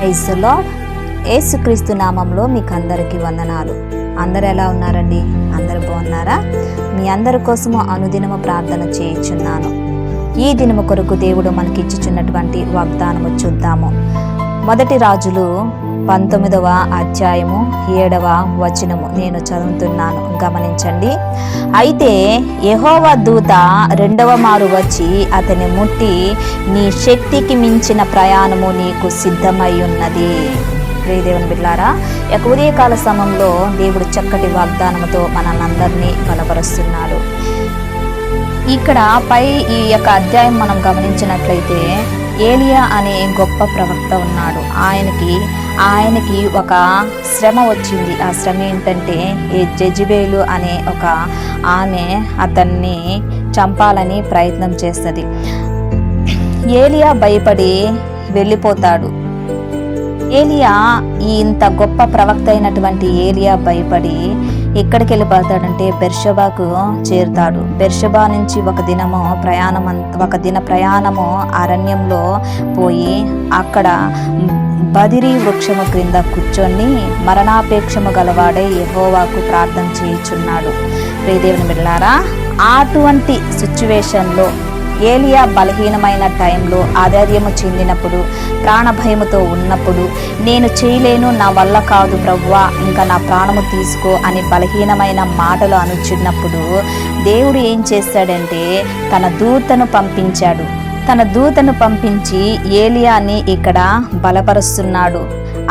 Praise the lord. యేసుక్రీస్తు నామంలో మీకు అందరికీ వందనాలు. అందరు ఎలా ఉన్నారండి? అందరు బాగున్నారా? మీ అందరి కోసము అనుదినము ప్రార్థన చేయుచున్నాను. ఈ దినము కొరకు దేవుడు మనకిచ్చుచున్నటువంటి వాగ్దానము చూద్దాము. మొదటి రాజులు 19వ అధ్యాయము 7వ వచనము నేను చదువుతున్నాను, గమనించండి. అయితే యెహోవా దూత రెండవ మారు వచ్చి అతని ముట్టి, నీ శక్తికి మించిన ప్రయాణము నీకు సిద్ధమై ఉన్నది. ప్రియదేవుని బిడ్డలారా, ఉదయకాల సమయంలో దేవుడు చక్కటి వాగ్దానముతో మనల్ని బలపరుస్తున్నాడు. ఇక్కడ ఈ యొక్క అధ్యాయం మనం గమనించినట్లయితే ఏలియా అనే గొప్ప ప్రవక్త ఉన్నాడు. ఆయనకి ఒక శ్రమ వచ్చింది. ఆ శ్రమ ఏంటంటే జెజబేలు అనే ఒక ఆమె అతన్ని చంపాలని ప్రయత్నం చేస్తుంది. ఏలియా భయపడి వెళ్ళిపోతాడు. ఇంత గొప్ప ప్రవక్త అయినటువంటి ఏలియా భయపడి ఎక్కడికి వెళ్ళిపోతాడంటే బెర్షెబాకు చేరుతాడు. బెర్షెబా నుంచి ఒక దిన ప్రయాణము అరణ్యంలో పోయి అక్కడ బదిరి వృక్షము క్రింద కూర్చొని మరణాపేక్షము గలవాడే యెహోవాకు ప్రార్థన చేయుచున్నాడు. ప్రియదేవుని బిడ్డలారా, అటువంటి సిచ్యువేషన్లో ఏలియా బలహీనమైన టైంలో ఆధైర్యము చెందినప్పుడు, ప్రాణభయముతో ఉన్నప్పుడు, నేను చేయలేను, నా వల్ల కాదు ప్రభువా, ఇంకా నా ప్రాణము తీసుకో అని బలహీనమైన మాటలు అనుచున్నప్పుడు దేవుడు ఏం చేశాడంటే తన దూతను పంపించాడు. తన దూతను పంపించి ఏలియాని ఇక్కడ బలపరుస్తున్నాడు.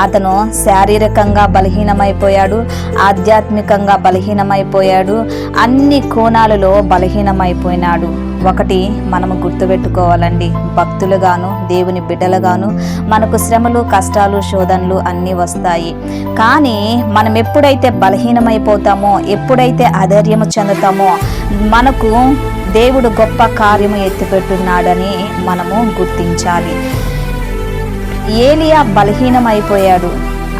అతను శారీరకంగా బలహీనమైపోయాడు, ఆధ్యాత్మికంగా బలహీనమైపోయాడు, అన్ని కోణాలలో బలహీనమైపోయినాడు. ఒకటి మనము గుర్తుపెట్టుకోవాలండి, భక్తులుగాను దేవుని బిడ్డలుగాను మనకు శ్రమలు, కష్టాలు, శోధనలు అన్నీ వస్తాయి. కానీ మనం ఎప్పుడైతే బలహీనమైపోతామో, ఎప్పుడైతే అధైర్యము చెందుతామో, మనకు దేవుడు గొప్ప కార్యము ఎత్తిపెట్టున్నాడని మనము గుర్తించాలి. ఏలియా బలహీనమైపోయాడు.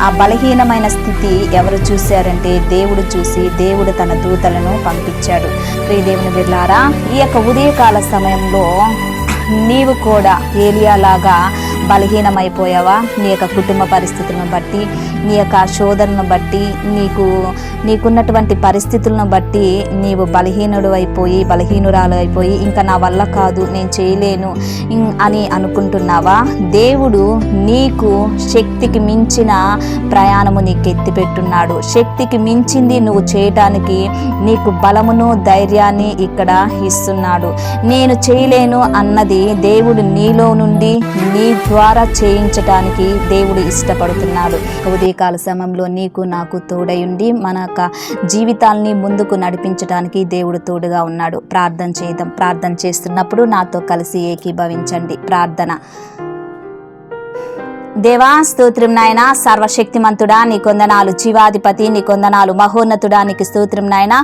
ఆ బలహీనమైన స్థితి ఎవరు చూశారంటే దేవుడు చూసి దేవుడు తన దూతలను పంపించాడు. ప్రియదేవుని బిడ్డలారా, ఈ యొక్క ఉదయకాల సమయంలో నీవు కూడా ఏలియాలాగా బలహీనమైపోయావా? నీ యొక్క కుటుంబ పరిస్థితులను బట్టి, నీ యొక్క శోధనను బట్టి, నీకున్నటువంటి పరిస్థితులను బట్టి నీవు బలహీనురాలు అయిపోయి ఇంకా నా వల్ల కాదు, నేను చేయలేను అని అనుకుంటున్నావా? దేవుడు నీకు శక్తికి మించిన ప్రయాణము నీకు ఎత్తిపెట్టున్నాడు. శక్తికి మించింది నువ్వు చేయటానికి నీకు బలమును, ధైర్యాన్ని ఇక్కడ ఇస్తున్నాడు. నేను చేయలేను అన్నది దేవుడు నీలో నుండి నీ ద్వారా చేయించటానికి దేవుడు ఇష్టపడుతున్నాడు. ఉదయకాల సమయంలో నీకు నాకు తోడయుండి మన జీవితాల్ని ముందుకు నడిపించడానికి దేవుడు తోడుగా ఉన్నాడు. ప్రార్థన చేద్దాం. ప్రార్థన చేస్తున్నప్పుడు నాతో కలిసి ఏకీభవించండి. ప్రార్థన. దేవా, స్తోత్రం నాయన, సర్వశక్తిమంతుడా నీకు వందనాలు, జీవాధిపతి నీకు వందనాలు, మహోన్నతుడా నీకు స్తోత్రం నాయన.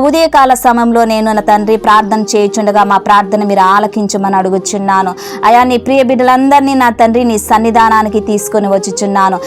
ఉదయకాల సమయంలో నేను నా తండ్రి ప్రార్థన చేయుచుండగా మా ప్రార్థన మీరు ఆలకించమని అడుగుచున్నాను. అయా, నీ ప్రియ బిడ్డలందరినీ నా తండ్రి నీ సన్నిధానానికి తీసుకొని వచ్చుచున్నాను.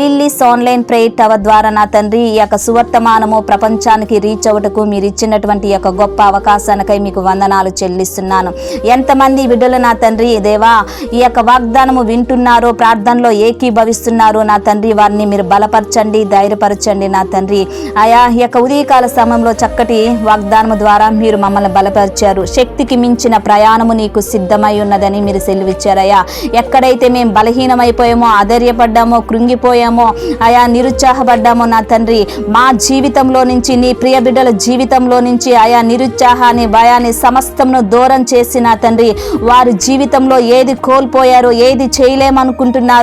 లిల్లీస్ ఆన్లైన్ ప్రేయర్ టవర్ ద్వారా నా తండ్రి ఈ యొక్క సువర్తమానము ప్రపంచానికి రీచ్ అవ్వటకు మీరు ఇచ్చినటువంటి ఈ యొక్క గొప్ప అవకాశానికై మీకు వందనాలు చెల్లిస్తున్నాను. ఎంతమంది బిడ్డలు నా తండ్రి దేవా ఈ యొక్క వాగ్దానము వింటున్నారో, ప్రార్థనలో ఏకీభవిస్తున్నారు నా తండ్రి, వారిని మీరు బలపరచండి, ధైర్యపరచండి నా తండ్రి. ఆయా ఈ యొక్క ఉదయకాల సమయంలో చక్కటి వాగ్దానము ద్వారా మీరు మమ్మల్ని బలపరిచారు. శక్తికి మించిన ప్రయాణము నీకు సిద్ధమై ఉన్నదని మీరు సెలవిచ్చారయ్యా. ఎక్కడైతే మేము బలహీనమైపోయామో, ఆధైర్యపడ్డామో, కృంగిపోయామో, ఆయా నిరుత్సాహపడ్డామో నా తండ్రి, మా జీవితంలో నుంచి, నీ ప్రియ బిడ్డల జీవితంలో నుంచి ఆయా నిరుత్సాహాన్ని, భయాన్ని సమస్తమును దూరం చేసి నా తండ్రి, వారి జీవితంలో ఏది కోల్పోయారో, ఏది చేయలేమనుకుంటున్నారో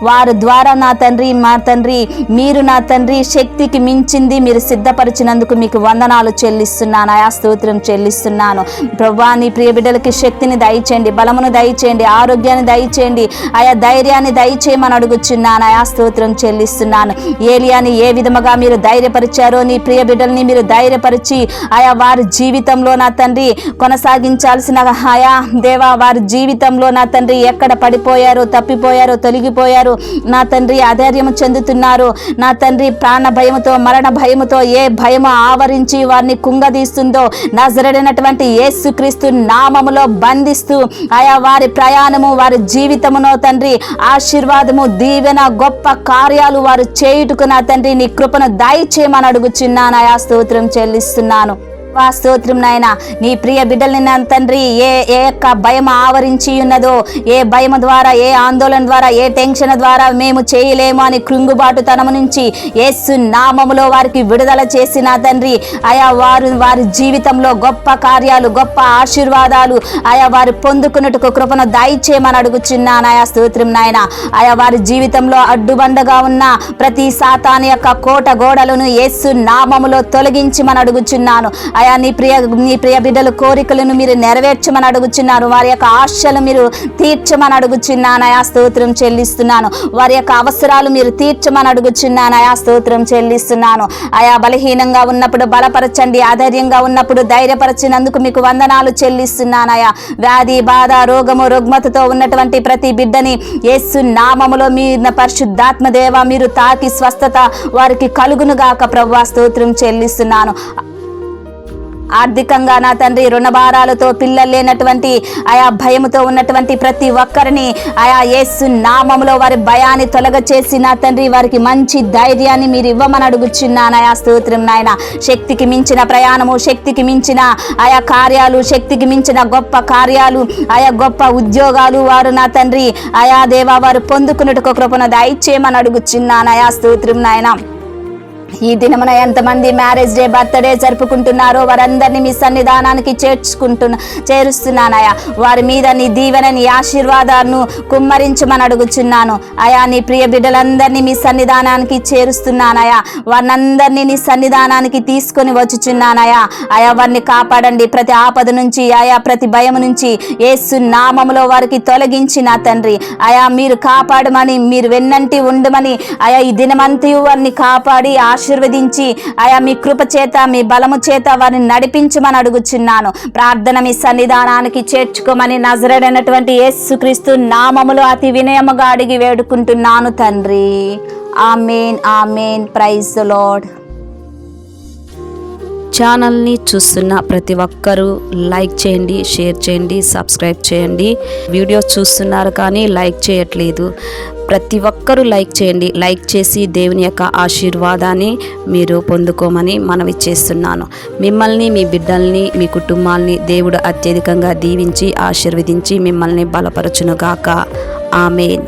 వారి ద్వారా నా తండ్రి, మా తండ్రి, మీరు నా తండ్రి శక్తికి మించింది మీరు సిద్ధపరిచినందుకు మీకు వందనాలు చెల్లిస్తున్నాను. ఆయా స్తోత్రం చెల్లిస్తున్నాను. ప్రభువా, నీ ప్రియ బిడ్డలకి శక్తిని దయచేయండి, బలమును దయచేయండి, ఆరోగ్యాన్ని దయచేయండి, ఆయా ధైర్యాన్ని దయచేయమని అడుగుచున్నాను. ఆయా స్తోత్రం చెల్లిస్తున్నాను. ఏలియాని ఏ విధముగా మీరు ధైర్యపరిచారో నీ ప్రియ బిడ్డల్ని మీరు ధైర్యపరిచి ఆయా వారి జీవితంలో నా తండ్రి కొనసాగించాల్సిన ఆయా దేవా, వారి జీవితంలో నా తండ్రి ఎక్కడ పడిపోయారో, తప్పిపోయారో, తొలగి కృంగిపోయారు నా తండ్రి, అధైర్యం చెందుతున్నారు నా తండ్రి. ప్రాణ భయముతో, మరణ భయముతో ఏ భయము ఆవరించి వారిని కుంగదీస్తుందో నజరేయుడైనటువంటి యేసుక్రీస్తు నామములో బంధిస్తూ ఆయా వారి ప్రయాణము, వారి జీవితమునో తండ్రి ఆశీర్వాదము, దీవెన, గొప్ప కార్యాలు వారు చేయుటకు నా తండ్రి నీ కృపను దయచేయమని అడుగుచున్నాను. ఆయా స్తోత్రం చెల్లిస్తున్నాను. స్తోత్రం నాయన. నీ ప్రియ బిడ్డల్ని నా తండ్రి ఏ యొక్క భయం ఆవరించి ఉన్నదో, ఏ భయం ద్వారా, ఏ ఆందోళన ద్వారా, ఏ టెన్షన్ ద్వారా మేము చేయలేము అని కృంగుబాటు తనము నుంచి యేసు నామములో వారికి విడుదల చేసి నా తండ్రి ఆయా వారి జీవితంలో గొప్ప కార్యాలు, గొప్ప ఆశీర్వాదాలు ఆయా వారు పొందుకున్నట్టుకు కృపను దయచేయమని అడుగుచున్నాను. ఆయా స్తోత్రం నాయన. ఆయా వారి జీవితంలో అడ్డుబండగా ఉన్న ప్రతి సాతాను యొక్క కోట గోడలను యేసు నామములో తొలగించమని అడుగుచున్నాను. అయా నీ ప్రియ బిడ్డల కోరికలను మీరు నెరవేర్చమని అడుగుచున్నారు. వారి యొక్క ఆశలు మీరు తీర్చమని అడుగుచున్నాను. ఆయా స్తోత్రం చెల్లిస్తున్నాను. వారి యొక్క అవసరాలు మీరు తీర్చమని అడుగుచున్నాను. ఆయా స్తోత్రం చెల్లిస్తున్నాను. ఆయా బలహీనంగా ఉన్నప్పుడు బలపరచండి, అధైర్యంగా ఉన్నప్పుడు ధైర్యపరచినందుకు మీకు వందనాలు చెల్లిస్తున్నాను. ఆయా వ్యాధి, బాధ, రోగము, రుగ్మతతో ఉన్నటువంటి ప్రతి బిడ్డని యేసు నామములో మీ పరిశుద్ధాత్మ దేవ మీరు తాకి స్వస్థత వారికి కలుగును గాక ప్రభువా. స్తోత్రం చెల్లిస్తున్నాను. ఆర్థికంగా నా తండ్రి రుణభారాలతో పిల్లలు లేనటువంటి ఆయా భయముతో ఉన్నటువంటి ప్రతి ఒక్కరిని ఆయా యేసు నామములో వారి భయాన్ని తొలగచేసి నా తండ్రి వారికి మంచి ధైర్యాన్ని మీరు ఇవ్వమని అడుగుచున్నాను. ఆయా స్తోత్రం నాయన. శక్తికి మించిన ప్రయాణము, శక్తికి మించిన ఆయా కార్యాలు, శక్తికి మించిన గొప్ప కార్యాలు, ఆయా గొప్ప ఉద్యోగాలు వారు నా తండ్రి ఆయా దేవా వారు పొందుకున్నట్టుకు కృపను దయచేయమని అడుగుచున్నాను. ఆయా స్తోత్రం నాయన. ఈ దినమున ఎంతమంది మ్యారేజ్ డే, బర్త్డే జరుపుకుంటున్నారో వారందరినీ మీ సన్నిధానానికి చేరుస్తున్నానయా. వారి మీద నీ దీవెన, నీ ఆశీర్వాదాలను కుమ్మరించమని అడుగుచున్నాను. అయా నీ ప్రియ బిడ్డలందరినీ మీ సన్నిధానానికి చేరుస్తున్నానయా. వారినందరినీ నీ సన్నిధానానికి తీసుకొని వచ్చుచున్నానయా. అయా వారిని కాపాడండి ప్రతి ఆపద నుంచి, ఆయా ప్రతి భయం నుంచి యేసు నామములో వారికి తొలగించి నా తండ్రి అయా మీరు కాపాడమని, మీరు వెన్నంటి ఉండమని అయా ఈ దినమంతయు వారిని కాపాడి ఆశీర్వదించి ఆయా మీ కృప చేత, మీ బలము చేత వారిని నడిపించమని అడుగుచున్నాను. ప్రార్థన మీ సన్నిధానానికి చేర్చుకోమని నజరేయుడైనటువంటి యేసుక్రీస్తు నామములో అతి వినయముగా అడిగి వేడుకుంటున్నాను తండ్రి. ఆమేన్, ఆమేన్. Praise the lord. ఛానల్ని చూస్తున్న ప్రతి ఒక్కరూ లైక్ చేయండి, షేర్ చేయండి, సబ్స్క్రైబ్ చేయండి. వీడియోస్ చూస్తున్నారు కానీ లైక్ చేయట్లేదు. ప్రతి ఒక్కరూ లైక్ చేయండి. లైక్ చేసి దేవుని యొక్క ఆశీర్వాదాన్ని మీరు పొందుకోమని మనవి చేస్తున్నాను. మిమ్మల్ని, మీ బిడ్డల్ని, మీ కుటుంబాల్ని దేవుడు అత్యధికంగా దీవించి ఆశీర్వదించి మిమ్మల్ని బలపరచునుగాక. ఆమేన్.